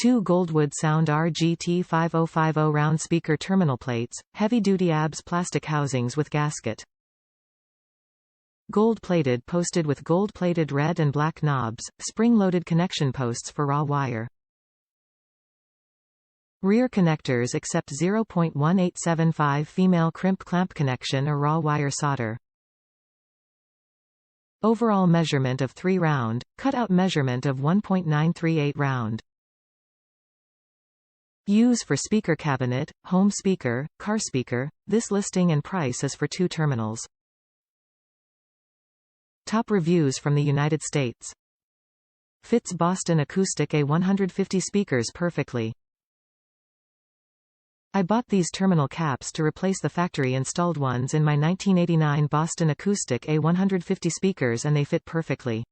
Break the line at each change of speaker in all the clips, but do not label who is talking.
2 Goldwood Sound RGT-5050 round speaker terminal plates, heavy-duty ABS plastic housings with gasket. Gold-plated posted with gold-plated red and black knobs, spring-loaded connection posts for raw wire. Rear connectors accept 0.1875 female crimp clamp connection or raw wire solder. Overall measurement of 3 round, cutout measurement of 1.938 round. Use for speaker cabinet, home speaker, car speaker. This listing and price is for 2 terminals. Top reviews from the United States. Fits Boston Acoustic A150 speakers perfectly. I bought these terminal caps to replace the factory-installed ones in my 1989 Boston Acoustic A150 speakers and they fit perfectly.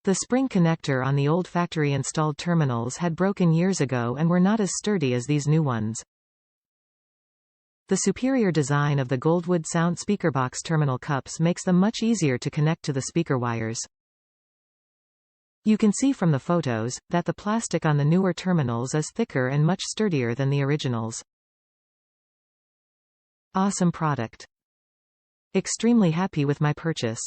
The spring connector on the old factory-installed terminals had broken years ago and were not as sturdy as these new ones. The superior design of the Goldwood Sound speakerbox terminal cups makes them much easier to connect to the speaker wires. You can see from the photos that the plastic on the newer terminals is thicker and much sturdier than the originals. Awesome product. Extremely happy with my purchase.